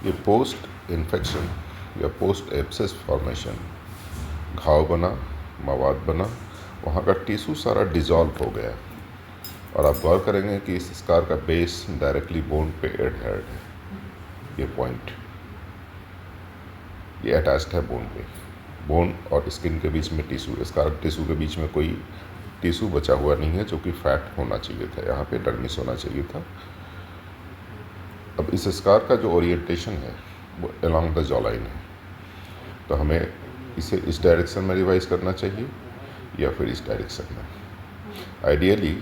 ये post infection या post abscess formation, घाव बना, मवाद बना, वहाँ का टिश्यू सारा डिज़ोल्व हो गया और आप गौर करेंगे कि इस स्कार का बेस डायरेक्टली बोन पे एडहेर्ड है। ये पॉइंट ये अटैच्ड है बोन पे। बोन और स्किन के बीच में टिश्यू, स्कार टिश्यू के बीच में कोई टिश्यू बचा हुआ नहीं है, जो कि फैट होना चाहिए था, यहाँ पे डर्मिस होना चाहिए था। अब इस स्कार का जो ओरिएंटेशन है वो अलोंग द जॉ लाइन है, तो हमें इसे इस डायरेक्शन में रिवाइज करना चाहिए या फिर इस डायरेक्शन में। आइडियली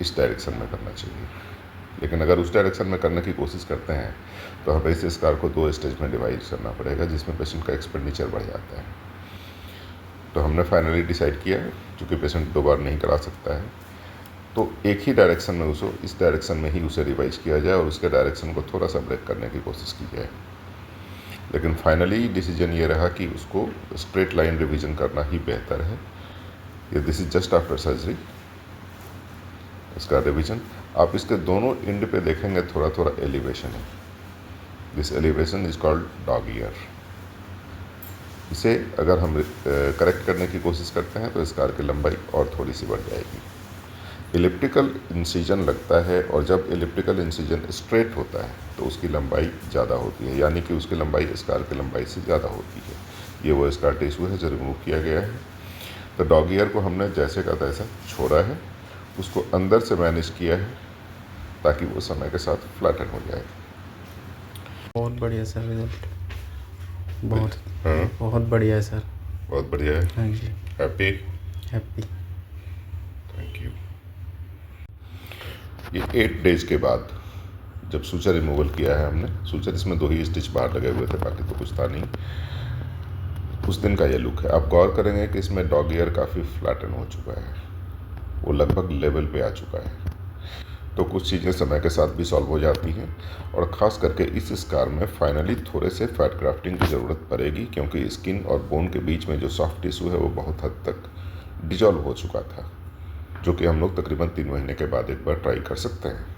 इस डायरेक्शन में करना चाहिए, लेकिन अगर उस डायरेक्शन में करने की कोशिश करते हैं तो हमें इस स्कार को 2 स्टेज में डिवाइड करना पड़ेगा, जिसमें पेशेंट का एक्सपेंडिचर बढ़ जाता है। तो हमने फाइनली डिसाइड किया है, चूँकि पेशेंट 2 बार नहीं करा सकता है, तो एक ही डायरेक्शन में उसे इस डायरेक्शन में ही उसे रिवाइज किया जाए और उसके डायरेक्शन को थोड़ा सा ब्रेक करने की कोशिश की जाए। लेकिन फाइनली डिसीजन ये रहा कि उसको स्ट्रेट लाइन रिवीजन करना ही बेहतर है। ये this is just after surgery, इसका रिवीजन। आप इसके दोनों एंड पे देखेंगे थोड़ा थोड़ा एलिवेशन है। This elevation is called dog year. इसे अगर हम करेक्ट करने की कोशिश करते हैं तो स्कार की लंबाई और थोड़ी सी बढ़ जाएगी। एलिप्टिकल इंसिजन लगता है और जब एलिप्टिकल इंसिजन स्ट्रेट होता है तो उसकी लंबाई ज़्यादा होती है, यानी कि उसकी लंबाई स्कार की लंबाई से ज़्यादा होती है। ये वो स्कार टिश्यू है जो रिमूव किया गया है। तो डॉग ईयर को हमने जैसे का तैसा छोड़ा है, उसको अंदर से मैनेज किया है ताकि वो समय के साथ फ्लैटन हो जाए। बहुत बढ़िया सर रिजल्ट, बहुत हाँ, बहुत बढ़िया है सर। बहुत बढ़िया है। हाँ जी, हैप्पी, हैप्पी। Thank you. ये 8 डेज के बाद जब सूचर रिमूवल किया है हमने, सूचर इसमें 2 ही स्टिच बाहर लगे हुए थे, बाकी तो कुछ था नहीं। उस दिन का ये लुक है। आप गौर करेंगे कि इसमें डॉग ईयर काफ़ी फ्लैटन हो चुका है, वो लगभग लेवल पे आ चुका है। तो कुछ चीज़ें समय के साथ भी सॉल्व हो जाती हैं और ख़ास करके इस स्कार में फाइनली थोड़े से फैट ग्राफ्टिंग की ज़रूरत पड़ेगी, क्योंकि स्किन और बोन के बीच में जो सॉफ्ट टिश्यू है वो बहुत हद तक डिजॉल्व हो चुका था, जो कि हम लोग तकरीबन 3 महीने के बाद एक बार ट्राई कर सकते हैं।